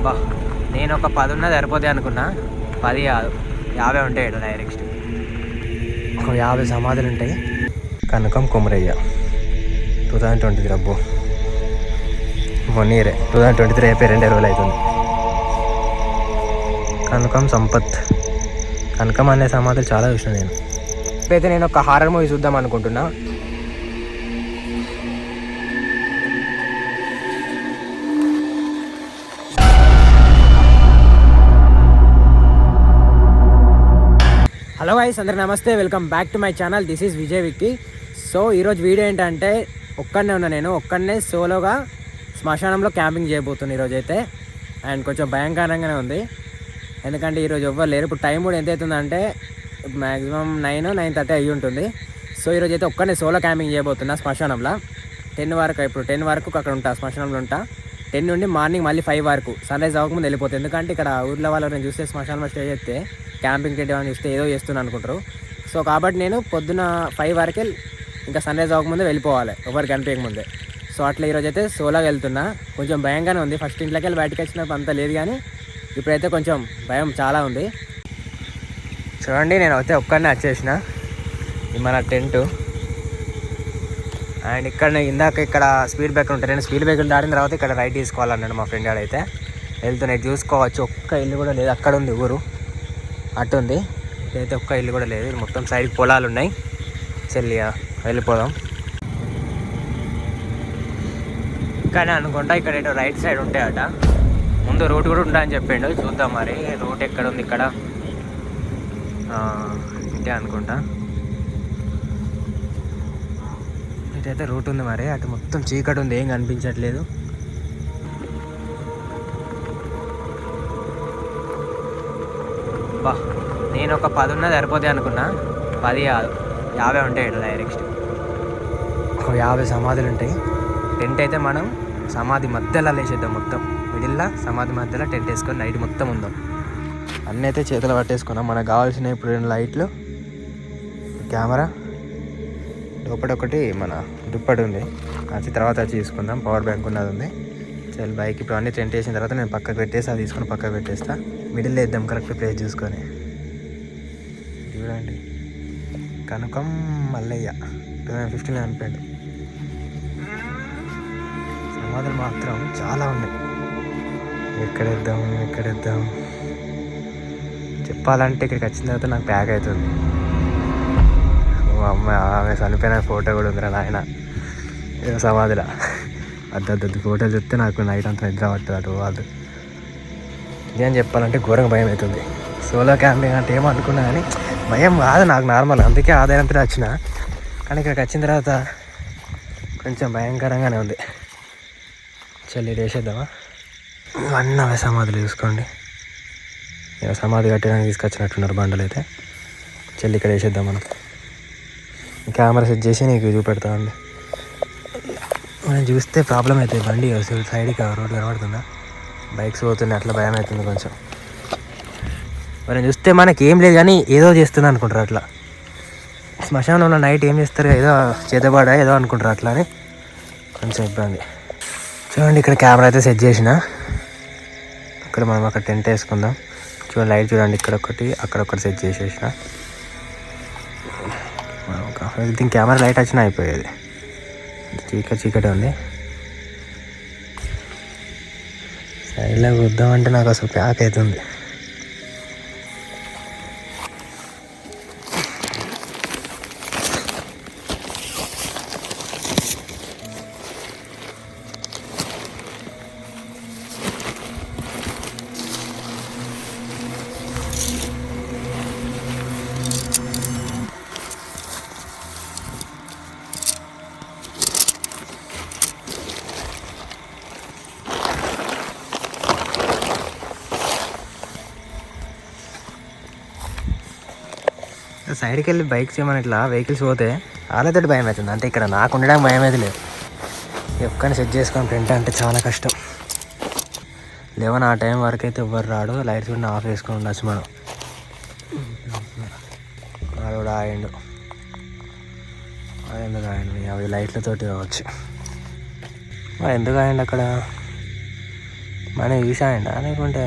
బా నేను ఒక 10 ఉన్నా సరిపోతాయి అనుకున్నా. 10 కాదు 50 ఉంటాయి. డైరెక్ట్ ఒక 50 సమాధులు ఉంటాయి. కనకం కొమరయ్య 2023 అబ్బో 1 ఇయరే. 2023 అయిపోయి 2 రోజులు అవుతుంది. కనకం సంపత్. కనకం అనే సమాధులు చాలా చూసిన నేను. ఇప్పుడైతే నేను ఒక హారర్ మూవీ చూద్దాం అనుకుంటున్నా. హలో గైస్, అందరికీ నమస్తే. Welcome back to my channel. This is Vijay Vicky. So ఈరోజు వీడియో ఏంటంటే ఒక్కడనే ఉన్నా నేను. ఒక్కడనే సోలోగా శ్మశానంలో క్యాంపింగ్ చేయబోతున్నాను ఈరోజు అయితే. అండ్ కొంచెం భయంకరంగానే ఉంది, ఎందుకంటే ఈరోజు ఎవ్వరు లేరు. ఇప్పుడు టైం కూడా ఎంత అవుతుందంటే మ్యాక్సిమం 9-9:30 అయ్యి ఉంటుంది. సో ఈరోజు అయితే ఒక్కడనే సోలో క్యాంపింగ్ చేయబోతున్నా శ్మశానంలో. 10 వరకు, ఇప్పుడు 10 వరకు అక్కడ ఉంటా, శ్మశానంలో ఉంటా. 10 నుండి మార్నింగ్ మళ్ళీ 5 వరకు సన్ రైజ్ అవ్వకముందు వెళ్ళిపోతుంది. ఎందుకంటే ఇక్కడ ఊర్లో వాళ్ళని చూస్తే శ్మశానంలో స్టే చేస్తే క్యాంపింగ్ టెంట్ అని చూస్తే ఏదో చేస్తున్నాను అనుకుంటారు. సో కాబట్టి నేను పొద్దున 5 వరకే ఇంకా సన్ రైజ్ అవ్వకముందే వెళ్ళిపోవాలి, ఎవరు కనిపించకముందే. సో అట్లా ఈరోజు అయితే సోలోగా వెళ్తున్నా. కొంచెం భయంగానే ఉంది. ఫస్ట్ ఇంట్లోకి వెళ్ళి బయటకు వచ్చినప్పుడు అంత లేదు, కానీ ఇప్పుడైతే కొంచెం భయం చాలా ఉంది. చూడండి, నేను అయితే ఒక్కడనే వచ్చేసిన. ఇది మన టెంట్. అండ్ ఇక్కడ ఇందాక ఇక్కడ స్పీడ్ బ్రేకర్ ఉంటుంది. నేను స్పీడ్ బ్రేకర్ దాటిన తర్వాత ఇక్కడ రైట్ తీసుకోవాలన్నాడు మా ఫ్రెండ్. ఆడైతే వెళ్తున్నాయి, చూసుకోవచ్చు. ఒక్క ఇల్లు కూడా లేదు. అక్కడ ఉంది ఊరు, అటు ఉంది. ఇదైతే ఒక్క ఇల్లు కూడా లేదు. మొత్తం సైడ్కి పొలాలు ఉన్నాయి. చెల్లియా వెళ్ళిపోదాం. కానీ అనుకుంటా ఇక్కడ ఏదో రైట్ సైడ్ ఉంటాయట. ముందు రూట్ కూడా ఉంటాయని చెప్పిండు. చూద్దాం మరి రూట్ ఎక్కడ ఉంది. ఇక్కడ ఇటే అనుకుంటా. ఇటైతే రూట్ ఉంది. మరి అటు మొత్తం చీకటి ఉంది, ఏం కనిపించట్లేదు. బా నేను ఒక 10 ఉన్నా సరిపోతాయి అనుకున్నా. 10 కాదు 50 ఉంటాయి. డైరెక్ట్ ఒక 50 సమాధులు ఉంటాయి. టెంట్ అయితే మనం సమాధి మధ్యలో వేసేద్దాం. మొత్తం మిడిల్లో సమాధి మధ్యలో టెంట్ వేసుకొని నైట్ మొత్తం ఉందాం. అన్నీ అయితే చేతులు పట్టేసుకున్నాం. మనకు కావాల్సిన ఇప్పుడు 2 లైట్లు, కెమెరా, లోపలొకటి మన దుప్పటి ఉంది. అది తర్వాత వచ్చి తీసుకుందాం. పవర్ బ్యాంక్ ఉన్నది ఉంది. చల్ బైక్ ఇప్పుడు అన్నీ టెంట్ వేసిన తర్వాత నేను పక్కకు పెట్టేసి అది తీసుకొని పక్కకు పెట్టేస్తా. మిడిల్ వేద్దాం కరెక్ట్ ప్లేస్ చూసుకొని. చూడండి, కనకం మల్లయ్య 2015 అనిపోయాడు. సమాధులు మాత్రం చాలా ఉన్నాయి. ఎక్కడేద్దాం చెప్పాలంటే ఇక్కడికి వచ్చిన తర్వాత నాకు ప్యాక్ అవుతుంది. మా అమ్మ ఆమె చనిపోయిన ఫోటో కూడా ఉందిరా నాయన సమాధిలో. అద్దద్దు ఫోటోలు చూస్తే నాకు నైట్ అంతా నిద్ర పట్టదు. అటు వాళ్ళు ఇదేం చెప్పాలంటే ఘోరంగా భయం అవుతుంది. సోలో క్యాంపింగ్ అంటే ఏమనుకున్నా కానీ భయం కాదు నాకు నార్మల్. అందుకే ఆదాయంతో వచ్చిన. కానీ ఇక్కడికి వచ్చిన తర్వాత కొంచెం భయంకరంగానే ఉంది. చల్లి వేసేద్దామా. ఇవన్నీ అవే సమాధులు చూసుకోండి. సమాధి కట్టడానికి తీసుకొచ్చినట్టున్నారు బండలు అయితే. చెల్లి ఇక్కడ వేసేద్దాం. మనం కెమెరా సెట్ చేసి నీకు చూపెడతామండి. మనం చూస్తే ప్రాబ్లం అవుతుంది. బండి సైడ్కి రోడ్డు కనబడుతుందా, బైక్స్ పోతున్నాయి, అట్లా భయం అవుతుంది కొంచెం. మనం చూస్తే మనకి ఏం లేదు కానీ ఏదో చేస్తుంది అనుకుంటారు. అట్లా శ్మశానంలో నైట్ ఏం చేస్తారు, ఏదో చేతబడా ఏదో అనుకుంటారు. అట్లా అని కొంచెం ఇబ్బంది. చూడండి, ఇక్కడ కెమెరా అయితే సెట్ చేసిన. ఇక్కడ మనం అక్కడ టెంట్ వేసుకుందాం. చూడండి లైట్ చూడండి, ఇక్కడ ఒకటి అక్కడ ఒకటి సెట్ చేసేసిన. దీనికి కెమెరా లైట్ వచ్చినా అయిపోయేది. చీకటి ఉంది. సైడ్లో వద్దామంటే నాకు అసలు ప్యాక్ అవుతుంది. సైడ్కి వెళ్ళి బైక్స్ ఏమైనా ఇట్లా వెహికల్స్ పోతే వాళ్ళతో భయం అవుతుంది. అంటే ఇక్కడ నాకు ఉండడానికి భయం అయితే లేదు. ఎక్కడిని సెట్ చేసుకొని టెంట్ అంటే చాలా కష్టం. 11 ఆ టైం వరకు అయితే ఎవ్వరు రాడు. లైట్స్ కూడా ఆఫ్ వేసుకొని ఉండొచ్చు మనం. అది కూడా ఆయండు. అది ఎందుకు ఆయండి, అవి లైట్లతోటి కావచ్చు. ఎందుకు ఆయండి అక్కడ మనం చూసాయంట లేకుంటే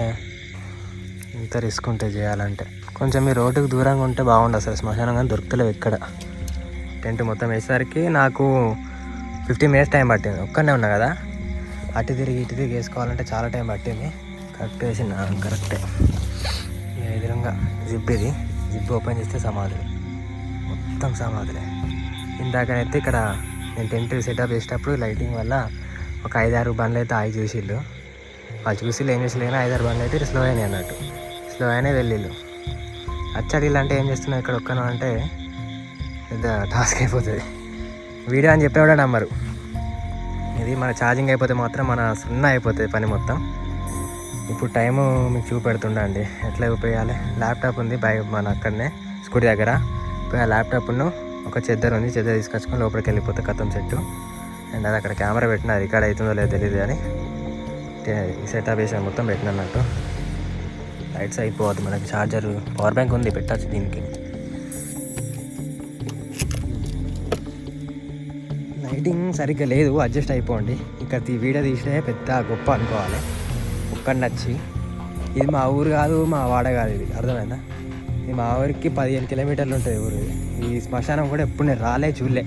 ఇంత రిస్క్ ఉంటే చేయాలంటే కొంచెం మీ రోడ్డుకు దూరంగా ఉంటే బాగుండు. అసలు శ్మశానం కానీ దొరుకుతలేవు ఎక్కడ. టెంట్ మొత్తం వేసేసరికి నాకు 15 minutes టైం పట్టింది. ఒక్కనే ఉన్నా కదా, అటు తిరిగి ఇటు తిరిగి వేసుకోవాలంటే చాలా టైం పట్టింది. కరెక్ట్ వేసిన కరెక్టే. ఎదురుగా జిప్, ఇది జిప్ ఓపెన్ చేస్తే సమాధులు, మొత్తం సమాధులే. ఇందాకనైతే ఇక్కడ నేను టెంట్ సెటప్ చేసేటప్పుడు లైటింగ్ వల్ల ఒక 5-6 బండ్లు అయితే ఆగి చూసిళ్ళు. వాళ్ళు చూసి ఏం చేసలేని 5-6 బండ్లు అయితే స్లో అయినాయి అన్నట్టు. స్లో అయినా వెళ్ళిళ్ళు. అచ్చడిల్లు అంటే ఏం చేస్తున్నావు ఇక్కడ ఒక్కను అంటే పెద్ద టాస్క్ అయిపోతుంది. వీడియో అని చెప్పి కూడా నమ్మరు. ఇది మన ఛార్జింగ్ అయిపోతే మాత్రం మన 0 అయిపోతుంది పని మొత్తం. ఇప్పుడు టైము మీకు చూపెడుతుండండి ఎట్లా ఉపయోగాలి. ల్యాప్టాప్ ఉంది మన అక్కడనే స్కూటీ దగ్గర. ఇప్పుడు ఆ ల్యాప్టాప్ను ఒక చెద్దరు ఉంది, చెద్దరు తీసుకొచ్చుకొని లోపలికి వెళ్ళిపోతే కథం సెట్టు. అండ్ అది అక్కడ కెమెరా పెట్టిన, రికార్డ్ అవుతుందో లేదో తెలియదు కానీ ఈ సెటప్ వేసిన మొత్తం పెట్టిన అన్నట్టు. లైట్స్ అయిపోవద్దు, మనకి ఛార్జర్ పవర్ బ్యాంక్ ఉంది పెట్టచ్చు దీనికి. లైటింగ్ సరిగ్గా లేదు, అడ్జస్ట్ అయిపోండి. ఇక్కడ వీడియో తీసినే పెద్ద గొప్ప అనుకోవాలి. ఒక్కడి నచ్చి ఇది మా ఊరు కాదు, మా వాడ కాదు, ఇది అర్థమైందా. ఇది మా ఊరికి 15 kilometers ఉంటుంది ఊరు. ఈ శ్మశానం కూడా ఎప్పుడు నేను రాలే చూడలే.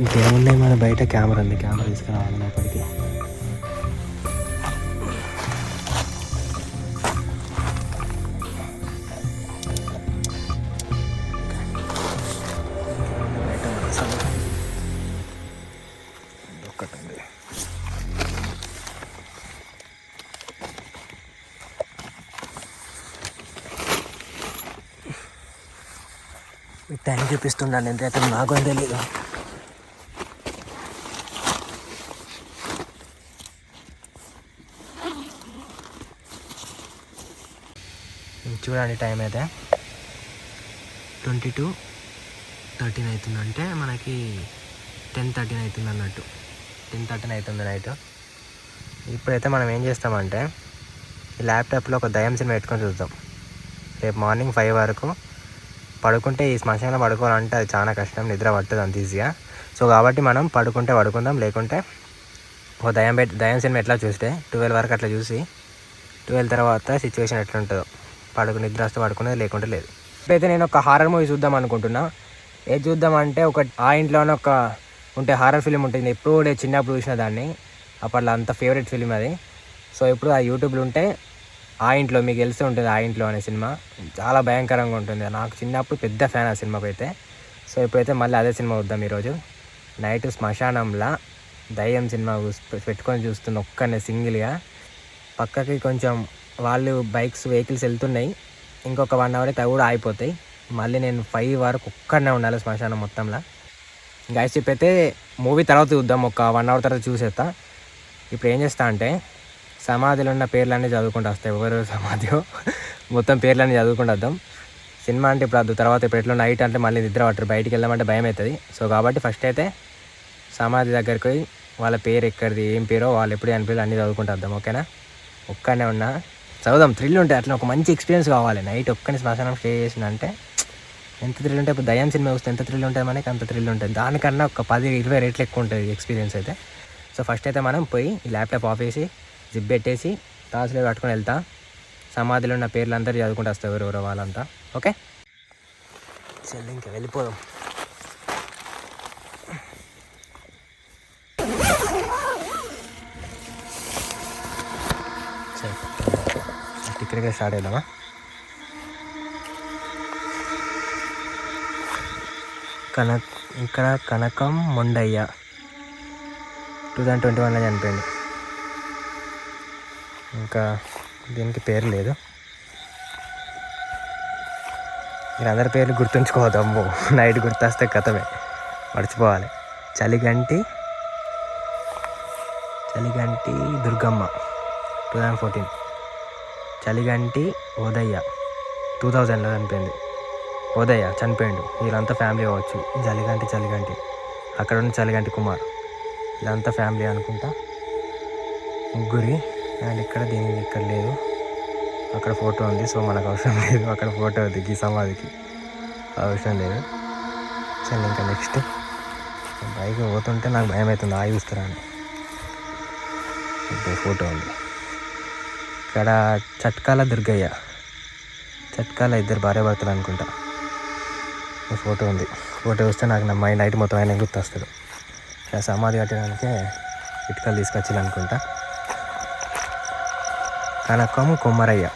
ఇంకేమున్నాయి, మన బయట కెమెరా ఉంది, కెమెరా తీసుకురావాలి లోపలికి. టైం చూపిస్తున్నాను ఎంతైతే నాకు తెలీదు. చూడండి టైం అయితే 22:13 అవుతుందంటే మనకి 10:13 అవుతుంది అన్నట్టు. 10:13 అవుతుంది నైట్. ఇప్పుడైతే మనం ఏం చేస్తామంటే ఈ ల్యాప్టాప్లో ఒక దయ్యం సినిమా పెట్టుకొని చూద్దాం. రేపు మార్నింగ్ 5 వరకు పడుకుంటే, ఈ శ్మశానం పడుకోవాలంటే అది చాలా కష్టం, నిద్ర పట్టదు అంత ఈజీగా. సో కాబట్టి మనం పడుకుంటే పడుకుందాం, లేకుంటే ఒక దయ్యం సినిమా ఎట్లా చూస్తే 12 వరకు అట్లా చూసి 12 తర్వాత సిచ్యువేషన్ ఎట్లా ఉంటుందో నిద్ర వస్తే పడుకునేది, లేకుంటే లేదు. ఇప్పుడైతే నేను ఒక హారర్ మూవీ చూద్దాం అనుకుంటున్నా. ఏది చూద్దామంటే ఒక ఆ ఇంట్లోనే ఒక ఉంటే హారర్ ఫిలిం ఉంటుంది. ఎప్పుడు చిన్నప్పుడు చూసిన దాన్ని, అప్పట్లో అంత ఫేవరెట్ ఫిలిం అది. సో ఇప్పుడు ఆ యూట్యూబ్లో ఉంటే ఆ ఇంట్లో మీకు తెలిసి ఉంటుంది. ఆ ఇంట్లో అనే సినిమా చాలా భయంకరంగా ఉంటుంది. నాకు చిన్నప్పుడు పెద్ద ఫ్యాన్ ఆ సినిమాకి అయితే. సో ఇప్పుడైతే మళ్ళీ అదే సినిమా వద్దాం. ఈరోజు నైట్ శ్మశానంలో దయ్యం సినిమా పెట్టుకొని చూస్తున్న ఒక్కనే సింగిల్గా. పక్కకి కొంచెం వాళ్ళు వెహికల్స్ వెళ్తున్నాయి, ఇంకొక 1 hour అయితే అవి కూడా ఆగిపోతాయి. మళ్ళీ నేను 5 వరకు ఒక్కడనే ఉండాలి శ్మశానం మొత్తంలో. గైస్ చెప్పైతే మూవీ తర్వాత చూద్దాం, ఒక 1 hour తర్వాత చూసేస్తా. ఇప్పుడు ఏం చేస్తా అంటే సమాధిలో ఉన్న పేర్లన్నీ చదువుకుంటూ వస్తాయి, ఎవరు సమాధిలో మొత్తం పేర్లన్నీ చదువుకుంటూ వద్దాం. సినిమా అంటే ఇప్పుడు వద్దు, తర్వాత ఇప్పుడు ఎట్లా నైట్ అంటే మళ్ళీ నిద్ర పట్టరు, బయటికి వెళ్దామంటే భయం అవుతుంది. సో కాబట్టి ఫస్ట్ అయితే సమాధి దగ్గరికి పోయి వాళ్ళ పేరు ఎక్కడిది, ఏం పేరో, వాళ్ళు ఎప్పుడు అనిపించాలి అన్నీ చదువుకుంటూ వద్దాం. ఓకేనా? ఒక్కనే ఉన్నా చదువుదాం, థ్రిల్ ఉంటుంది. అట్లా ఒక మంచి ఎక్స్పీరియన్స్ కావాలి. నైట్ ఒక్కని శ్మశానం స్టే చేసిందంటే ఎంత థ్రిల్ ఉంటుంది. ఇప్పుడు దయ్యం సినిమా వస్తే ఎంత థ్రిల్ ఉంటుంది మనకి, అంత థ్రిల్ ఉంటుంది. దానికన్నా ఒక 10-20 రెట్లు ఎక్కువ ఉంటుంది ఎక్స్పీరియన్స్ అయితే. సో ఫస్ట్ అయితే మనం పోయి ఈ ల్యాప్టాప్ ఆఫ్ చేసి జిప్ పెట్టేసి తాసులో కట్టుకొని వెళ్తా. సమాధిలో ఉన్న పేర్లు అందరూ చదువుకుంటూ వస్తాయి, ఎవరెవరో వాళ్ళంతా. ఓకే సరే, ఇంకా వెళ్ళిపోదాం. సరే ఇక్కడికే స్టార్ట్ అవుదామా? ఇక్కడ కనకం మొండయ్య 2021లో చనిపోయింది. ఇంకా దీనికి పేరు లేదు. మీరు అందరి పేర్లు గుర్తుంచుకోవద్దాము, నైట్ గుర్తొస్తే కథమే, మర్చిపోవాలి. చలిగంటి దుర్గమ్మ 2014. చలిగంటి ఓదయ్య 2000లో చనిపోయింది. ఓదయ్య చనిపోయిండు. వీళ్ళంతా ఫ్యామిలీ కావచ్చు. చలిగంటి అక్కడ ఉన్న చలిగంటి కుమార్, వీళ్ళంతా ఫ్యామిలీ అనుకుంటా, ముగ్గురి. అండ్ ఇక్కడ దీనికి ఇక్కడ లేదు, అక్కడ ఫోటో ఉంది. సో మనకు అవసరం లేదు, అక్కడ ఫోటో దిగి సమాధికి అవసరం లేదు. సరే ఇంకా నెక్స్ట్ బైక్ పోతుంటే నాకు భయం అవుతుంది ఆగి చూస్తారా అని. ఇప్పుడు ఫోటో ఉంది ఇక్కడ. చట్కాల దుర్గయ్య, చట్కాల ఇద్దరు భార్య భర్తలు అనుకుంటా. ఫోటో ఉంది. ఫోటో వస్తే నాకు నా మైండ్ నైట్ మొత్తం ఆయన గుర్తొస్తాడు. సమాధి కట్టడానికే ఇటుకలు తీసుకొచ్చాలనుకుంటా. కనకం కొమ్మరయ్య,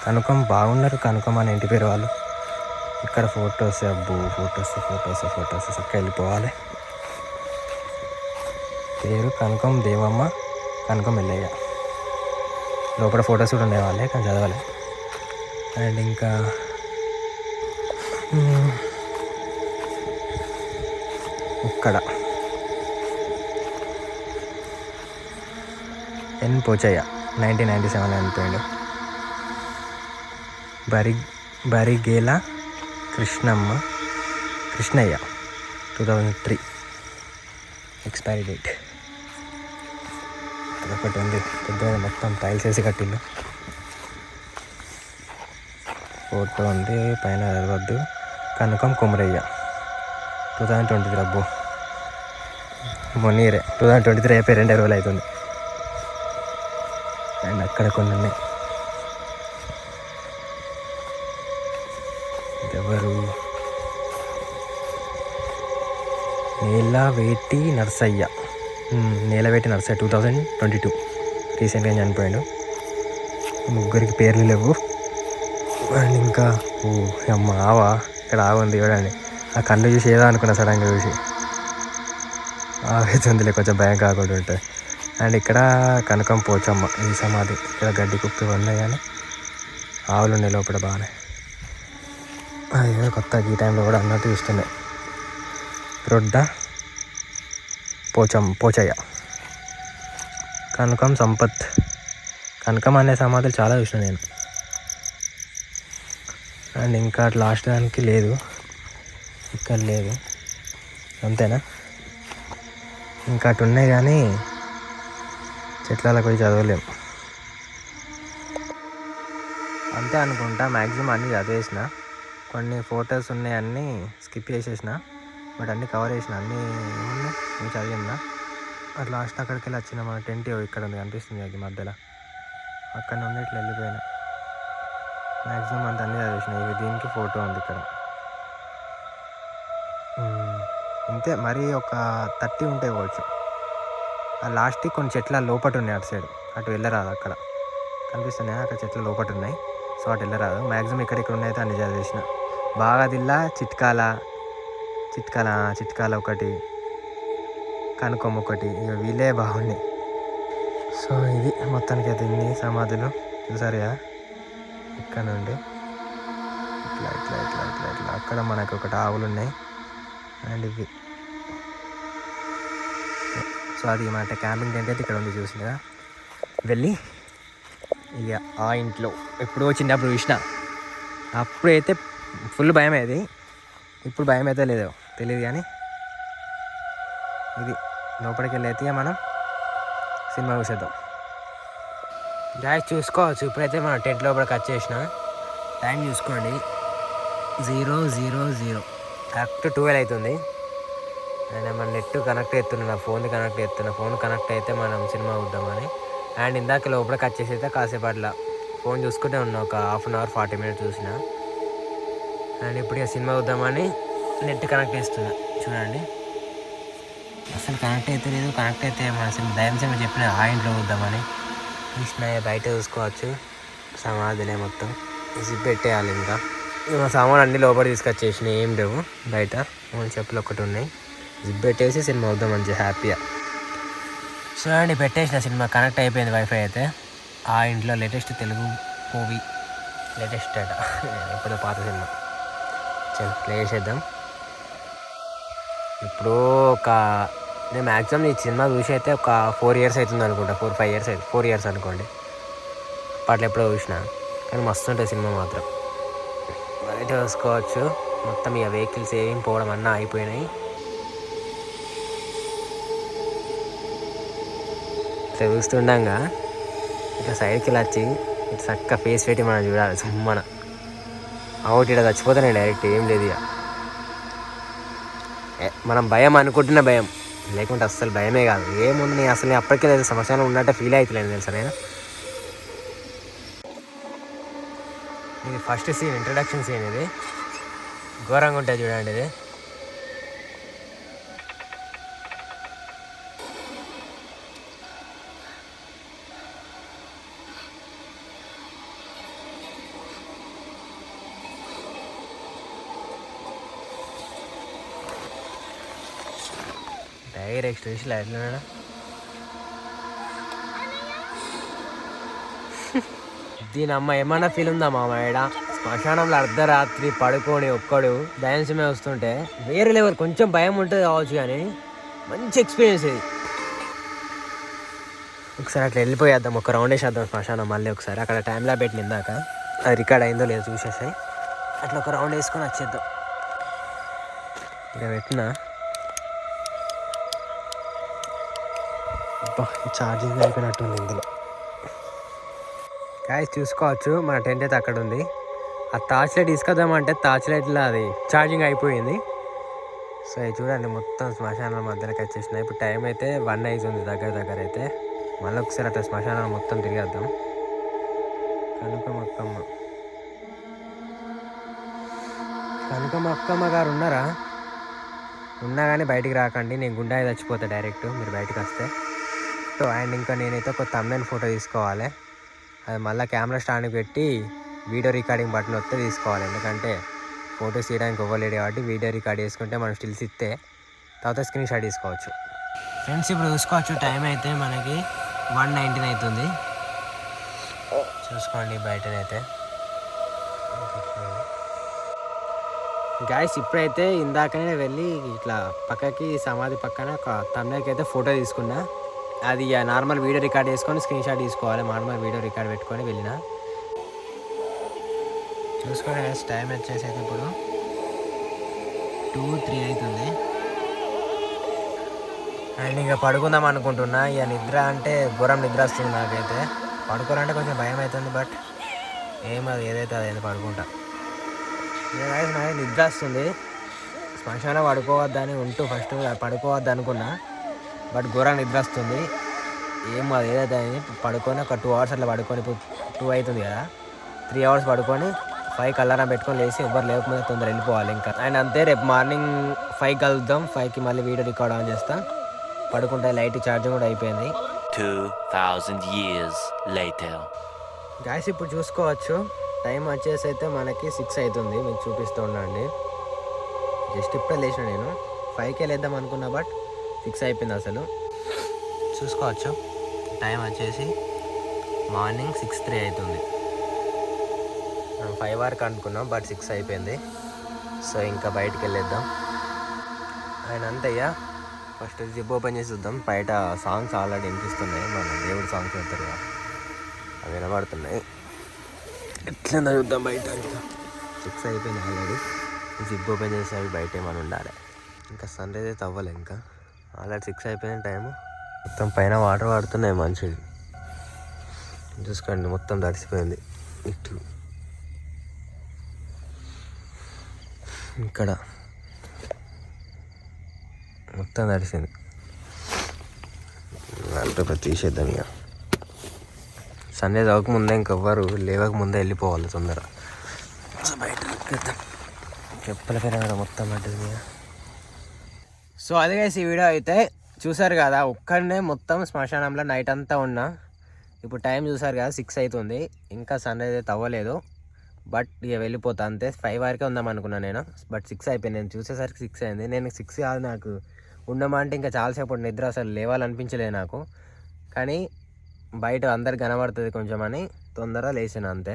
కనకం బాగున్నారు. కనకం అని ఇంటి పేరు వాళ్ళు. ఇక్కడ ఫొటోస్, అబ్బు ఫొటోస్ చక్కగా వెళ్ళిపోవాలి. పేరు కనకం దేవమ్మ, కనకం ఎల్లయ్య. లోపల ఫొటోస్ కూడా ఉండేవాళ్ళే కానీ చదవాలి. అండ్ ఇంకా ఇక్కడ ఎన్ పోచయ్య 1997 చనిపోయాడు. బరిగేల కృష్ణయ్య 2003 ఎక్స్పైరీ డేట్. ఒకటి ఉంది పెద్ద మొత్తం టైల్స్ వేసి కట్టిల్లు. ఫోటో ఉంది పైన చదవద్దు. కనకం కొమరయ్య 2023 అబ్బో మొన్నీరే 2023 అయిపోయి 2 రోజులు అవుతుంది. అండ్ అక్కడ కొన్ని ఉన్నాయి. ఎవరు? నేలవేటి నర్సయ్య 2022 రీసెంట్గా చనిపోయాడు. ముగ్గురికి పేర్లు లేవు. అండ్ ఇంకా అమ్మ ఆవా ఇక్కడ ఆగుంది చూడండి. ఆ కళ్ళు చూసి ఏదో అనుకున్నా సడన్గా చూసి ఆవేతుందిలే, కొంచెం భయం కాకుండా ఉంటుంది. అండ్ ఇక్కడ కనకం పోచమ్మ ఈ సమాధి. ఇక్కడ గడ్డి కుప్పి ఉన్నాయి కానీ ఆవులు ఉన్నాయి లోపల బాగానే. అయ్యో కొత్త ఈ టైంలో కూడా అన్నట్టు చూస్తున్నాయి. రొడ్డ పోచయ్య, కనకం సంపత్. కనకం అనే సమాధులు చాలా చూసిన నేను. అండ్ ఇంకా లాస్ట్ దానికి లేదు, ఇక్కడ లేదు. అంతేనా? ఇంకా అటు ఉన్నాయి కానీ చెట్లలో పోయి చదవలేము. అంతే అనుకుంటా. మ్యాక్సిమం అన్నీ చదివేసిన. కొన్ని ఫొటోస్ ఉన్నాయి అన్నీ స్కిప్ చేసేసిన, బట్ అన్నీ కవర్ చేసిన. అన్నీ ఏమున్నాయి నేను చదివినా. అట్లా లాస్ట్ అక్కడికి వెళ్ళి వచ్చిన. మన టెంట్ ఇక్కడ ఉంది కనిపిస్తుంది అది మధ్యలో. అక్కడ నుండి ఇట్లా వెళ్ళిపోయినా. మ్యాక్సిమం అంత అన్నీ చదివేసిన. ఇది దీనికి ఫోటో ఉంది ఇక్కడ. అంతే. మరీ ఒక 30 ఉంటాయి కావచ్చు. ఆ లాస్ట్కి కొన్ని చెట్ల లోపట ఉన్నాయి అటు సైడ్. అటు వెళ్ళరాదు. అక్కడ కనిపిస్తున్నాయి అక్కడ చెట్ల లోపట ఉన్నాయి. సో అటు వెళ్ళరాదు. మ్యాక్సిమం ఇక్కడ ఉన్నాయితే అన్ని చదివేసిన. బాగాదిల్లా చిట్కాల ఒకటి, కనకం ఒకటి, ఇక వీళ్ళే బాగున్నాయి. సో ఇది మొత్తానికి అయితే ఇన్ని సమాధులు చూసారు కదా. ఇక్కడ నుండి ఇట్లా ఇట్లా ఇట్లా ఇట్లా ఇట్లా అక్కడ మనకు ఒకటి ఆవులు ఉన్నాయి. అండ్ ఇవి. సో అది మన క్యాంపింగ్ టెంట్ అయితే ఇక్కడ ఉంది చూసిందిగా. వెళ్ళి ఇక ఆ ఇంట్లో ఎప్పుడో చిన్నప్పుడు చూసిన. అప్పుడైతే ఫుల్ భయం అయ్యేది. ఇప్పుడు భయం అయితే లేదో తెలియదు కానీ ఇది లోపలికి వెళ్ళి అయితే మనం సినిమా చూసేద్దాం. చూసుకోవచ్చు. ఇప్పుడైతే మనం టెంట్ లోపలికి వచ్చేసిన. టైం చూసుకోండి 0:00 కరెక్ట్ 12 అవుతుంది. అండ్ మన నెట్ కనెక్ట్ అవుతున్నా, నా ఫోన్ కనెక్ట్ అవుతున్నా. ఫోన్ కనెక్ట్ అయితే మనం సినిమా చూద్దామని. అండ్ ఇందాక లోపలికి వచ్చేసి అయితే కాసేపు అట్లా ఫోన్ చూసుకుంటే ఉన్నా. ఒక 1/2 అవర్ 40 మినిట్స్ చూసిన. అండ్ ఇప్పుడు ఇక సినిమా చూద్దామని నెట్ కనెక్ట్ చేస్తున్నా. చూడండి అసలు కనెక్ట్ అయితే లేదు. కనెక్ట్ అయితే మన సినిమా దయం సినిమా చెప్పిన ఆ ఇంట్లో చూద్దామని చూసిన. బయట చూసుకోవచ్చు సమాధినే మొత్తం జిప్ పెట్టేయాలి. ఇంకా మా సామాన్ అన్నీ లోపల తీసుకొచ్చేసిన. ఏం లేవు బయట. మన చెప్పులు ఒకటి ఉన్నాయి. జిప్ పెట్టేసి సినిమా వద్దాం మంచిగా హ్యాపీగా. చూడండి పెట్టేసిన సినిమా కనెక్ట్ అయిపోయింది వైఫై అయితే. ఆ ఇంట్లో లేటెస్ట్ తెలుగు మూవీ, లేటెస్ట్ అట ఎప్పుడో పాత సినిమా. ప్లే చేసేద్దాం. ఇప్పుడు నేను మ్యాక్సిమం ఈ సినిమా చూసి అయితే ఒక 4 years అవుతుంది అనుకుంటా. 4-5 years అవుతుంది. 4 years అనుకోండి. అప్పట్లో ఎప్పుడో చూసిన కానీ మస్తు ఉంటుంది సినిమా మాత్రం. బయట చూసుకోవచ్చు మొత్తం. ఇక వెహికల్స్ ఏం పోవడం అన్నా అయిపోయినాయి. ఇట్లా చూస్తుండగా ఇట్లా సైడ్కి వచ్చి ఇట్లా చక్క ఫేస్ పెట్టి మనం చూడాలి. సుమ్మన అవుట్ ఇక్కడ చచ్చిపోతాను డైరెక్ట్. ఏం లేదు ఇక మనం భయం అనుకుంటున్న భయం, లేకుంటే అస్సలు భయమే కాదు. ఏముంది, నేను అసలు అప్పటికే లేదు శ్మశానం ఉన్నట్టే ఫీల్ అవుతలేను తెలుసా నేను. ఇది ఫస్ట్ సీన్, ఇంట్రడక్షన్ సీన్. ఇది ఘోరంగా ఉంటుంది చూడండి. ఇది డైరెక్ట్ చూసి ఎట్లా దీని అమ్మ ఏమన్నా ఫీల్ ఉందా మామయ్య? శ్మశానంలో అర్ధరాత్రి పడుకొని ఒక్కడు డ్యాన్స్మే వస్తుంటే వేరే లెవెల్. కొంచెం భయం ఉంటుంది కావచ్చు, కానీ మంచి ఎక్స్పీరియన్స్ ఇది. ఒకసారి అట్లా వెళ్ళిపోయేద్దాం, ఒక రౌండ్ వేసేద్దాం శ్మశానం మళ్ళీ ఒకసారి. అక్కడ టైంలో పెట్టిన ఇందాక అది రికార్డ్ అయిందో లేదో చూసేసాయి. అట్లా ఒక రౌండ్ వేసుకొని వచ్చేద్దాం. ఇక పెట్టిన ఛార్జింగ్ అయిపోయినట్టుంది ఇందులో. గాయస్ చూసుకోవచ్చు, మన టెంట్ అయితే అక్కడ ఉంది. ఆ టార్చ్ లైట్ తీసుకొద్దామంటే టార్చ్ లైట్లో అది ఛార్జింగ్ అయిపోయింది. సో ఇది చూడండి, మొత్తం శ్మశానాల మధ్యలోకి వచ్చేసినాయి. ఇప్పుడు టైం అయితే 1 అవుతుంది దగ్గర అయితే. మళ్ళీ ఒకసారి అట్లా శ్మశానాలు మొత్తం తిరిగేద్దాం. కనకమ్మ గారు ఉన్నారా? ఉన్నా కానీ బయటికి రాకండి, నేను గుండా చచ్చిపోతా డైరెక్ట్ మీరు బయటకు వస్తే. సో అండ్ ఇంకా నేనైతే ఒక థంబ్నెయిల్ ఫోటో తీసుకోవాలి. అది మళ్ళీ కెమెరా స్టాండ్కి పెట్టి వీడియో రికార్డింగ్ బటన్ వస్తే తీసుకోవాలి. ఎందుకంటే ఫోటోస్ తీయడానికి ఇవ్వలేడు కాబట్టి వీడియో రికార్డ్ చేసుకుంటే మనం స్టిల్స్ ఇస్తే తర్వాత స్క్రీన్ షాట్ తీసుకోవచ్చు. ఫ్రెండ్స్ ఇప్పుడు చూసుకోవచ్చు, టైం అయితే మనకి 1:19 అవుతుంది. చూసుకోండి బయటనైతే. గాయస్ ఇప్పుడైతే ఇందాకనే వెళ్ళి ఇట్లా పక్కకి సమాధి పక్కన ఒక థంబ్నెయిల్కి అయితే ఫోటో తీసుకున్నా. అది నార్మల్ వీడియో రికార్డ్ చేసుకొని స్క్రీన్ షాట్ తీసుకోవాలి. నార్మల్ వీడియో రికార్డ్ పెట్టుకొని వెళ్ళిన. చూసుకోండి టైం వచ్చేసి అయితే ఇప్పుడు 2:03 అవుతుంది. అండ్ ఇంకా పడుకుందాం అనుకుంటున్నా. ఇక నిద్ర అంటే ఘోరం నిద్ర వస్తుంది నాకైతే. పడుకోవాలంటే కొంచెం భయం అవుతుంది, బట్ ఏమది ఏదైతే అదైతే పడుకుంటా. నాకు నిద్ర వస్తుంది. శ్మశానం పడుకోవద్దని ఉంటూ ఫస్ట్ పడుకోవద్దు అనుకున్నా, బట్ ఘోరం నిద్ర వస్తుంది. ఏమో అది ఏదైతే పడుకొని ఒక 2 hours అట్లా పడుకొని, ఇప్పుడు 2 అవుతుంది కదా, 3 hours పడుకొని 5కి అలారం పెట్టుకొని లేచి ఎవరు లేకపోతే తొందర వెళ్ళిపోవాలి ఇంకా. అండ్ అంతే, రేపు మార్నింగ్ 5కి కలుద్దాం. 5కి మళ్ళీ వీడియో రికార్డ్ ఆన్ చేస్తా. పడుకుంటే లైట్ ఛార్జింగ్ కూడా అయిపోయింది. 2000 years later. గాయస్ ఇప్పుడు చూసుకోవచ్చు, టైం వచ్చేసి అయితే మనకి 6 అవుతుంది. మీకు చూపిస్తూ ఉండండి. జస్ట్ ఇప్పుడే లేచిన నేను. 5కే లేద్దాం అనుకున్నా, బట్ 6 అయిపోయింది అసలు. చూసుకోవచ్చు టైం వచ్చేసి మార్నింగ్ 6:03 అవుతుంది. 5 వరకు అనుకున్నాం, బట్ 6 అయిపోయింది. సో ఇంకా బయటికి వెళ్ళేద్దాం. ఆయన అంతయ్యా ఫస్ట్ జిప్ ఓపెన్ చేసి చూద్దాం. బయట సాంగ్స్ ఆల్రెడీ వినిపిస్తున్నాయి, మన దేవుడి సాంగ్స్ పెడతారు కదా, అవి వినబడుతున్నాయి. ఎట్లా చూద్దాం బయట. ఇంకా 6 అయిపోయింది ఆల్రెడీ. జిప్ ఓపెన్ చేసి అవి బయట ఏమైనా ఉండాలి. ఇంకా సన్ రైజ్ అయితే అవ్వాలి. ఇంకా ఆల్రెడీ 6 అయిపోయింది టైము. మొత్తం పైన వాటర్ పడుతున్నాయి మనిషిది. చూసుకోండి మొత్తం తడిసిపోయింది. ఇటు ఇక్కడ మొత్తం తడిసింది. అంటే తీసేద్దాం ఇక. సన్ రైజ్ అవ్వకముందే ఇంకెవ్వరు లేవకముందే వెళ్ళిపోవాలి తొందర. బయట చెప్పల పేరు మొత్తం పడ్డది మీద. సో అదే గైస్ ఈ వీడియో అయితే చూసారు కదా. ఒక్కడనే మొత్తం శ్మశానంలో నైట్ అంతా ఉన్నా. ఇప్పుడు టైం చూసారు కదా 6 అవుతుంది. ఇంకా సన్ రైజ్ అయితే అవ్వలేదు, బట్ ఇక వెళ్ళిపోతా అంతే. 5 వరకే ఉందాం అనుకున్నాను నేను, బట్ 6 అయిపోయింది. నేను చూసేసరికి 6 అయింది. నేను 6 కాదు, నాకు ఉండమంటే ఇంకా చాలాసేపు నిద్ర అసలు లేవాలనిపించలేదు నాకు. కానీ బయట అందరికి కనబడుతుంది కొంచెం అని తొందరగా లేచాను అంతే.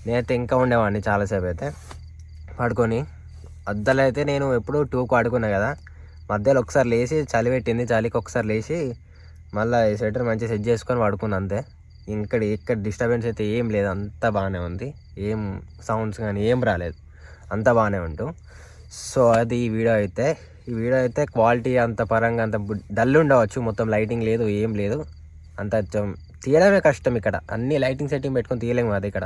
నేనైతే ఇంకా ఉండేవాడిని చాలాసేపు అయితే పడుకొని. అద్దలు అయితే నేను ఎప్పుడు 2కు పడుకున్నా కదా, మధ్యలో ఒకసారి లేచి చలి పెట్టింది, చలికి ఒకసారి లేచి మళ్ళీ స్వెటర్ మంచిగా సెట్ చేసుకొని పడుకున్నా అంతే. ఇక్కడ డిస్టర్బెన్స్ అయితే ఏం లేదు, అంతా బాగానే ఉంది. ఏం సౌండ్స్ కానీ ఏం రాలేదు, అంతా బాగానే ఉంటూ. సో అది ఈ వీడియో అయితే క్వాలిటీ అంత పరంగా అంత డల్ ఉండవచ్చు. మొత్తం లైటింగ్ లేదు, ఏం లేదు, అంత తీయడమే కష్టం. ఇక్కడ అన్ని లైటింగ్ సెట్టింగ్ పెట్టుకొని తీయలేము కదా. ఇక్కడ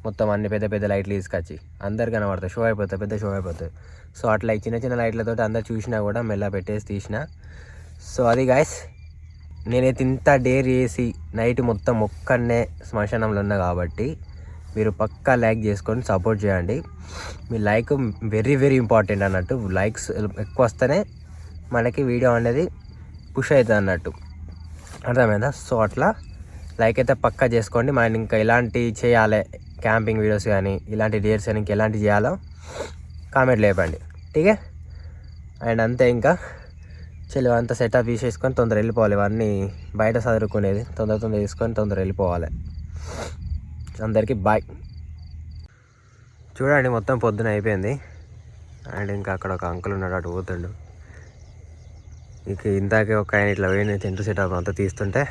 మొత్తం అన్ని పెద్ద పెద్ద లైట్లు తీసుకొచ్చి అందరు కనబడతాయి, షో అయిపోతాయి, పెద్ద షో అయిపోతుంది. సో అట్లా ఈ చిన్న చిన్న లైట్లతో అందరు చూసినా కూడా మెల్ల పెట్టేసి తీసిన. సో అది గాయస్, నేనైతే ఇంత డేర్ చేసి నైట్ మొత్తం ఒక్కడనే శ్మశానంలో ఉన్నా కాబట్టి మీరు పక్కా లైక్ చేసుకొని సపోర్ట్ చేయండి. మీ లైక్ వెరీ వెరీ ఇంపార్టెంట్ అన్నట్టు. లైక్స్ ఎక్కువ వస్తేనే మనకి వీడియో అనేది పుష్ అవుతుంది అన్నట్టు, అర్థమైందా? సో అట్లా లైక్ అయితే పక్కా చేసుకోండి. మనం ఇంకా ఎలాంటి చేయాలి, క్యాంపింగ్ వీడియోస్ కానీ ఇలాంటి డేట్స్ కానీ ఇంకా ఎలాంటి చేయాలో కామెంట్ లేపండి, ఠీకే? అండ్ అంతే, ఇంకా చెల్లి అంతా సెటప్ తీసేసుకొని తొందర వెళ్ళిపోవాలి. ఇవన్నీ బయట చదువుకునేది తొందర తీసుకొని తొందర వెళ్ళిపోవాలి. అందరికీ బాయ్. చూడండి మొత్తం పొద్దున అయిపోయింది. అండ్ ఇంకా అక్కడ ఒక అంకుల్ ఉన్నాడు, అటు పోతుండు. ఇక ఇందాకే ఒక ఆయన ఇట్లా పోయి టెంట్ సెటప్ అంతా తీస్తుంటే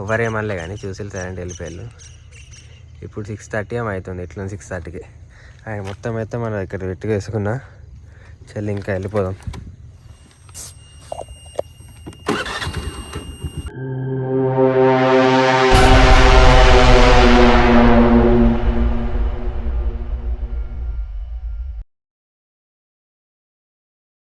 ఎవరేమనలే కానీ చూసి సైలెంట్ వెళ్ళిపోయారు. ఇప్పుడు 6:30 ఏమో అవుతుంది, ఇట్లా 6:30కి. ఆయన మొత్తం అయితే మనం ఇక్కడ పెట్టుకు వేసుకున్నా. చెల్లి ఇంకా వెళ్ళిపోదాం.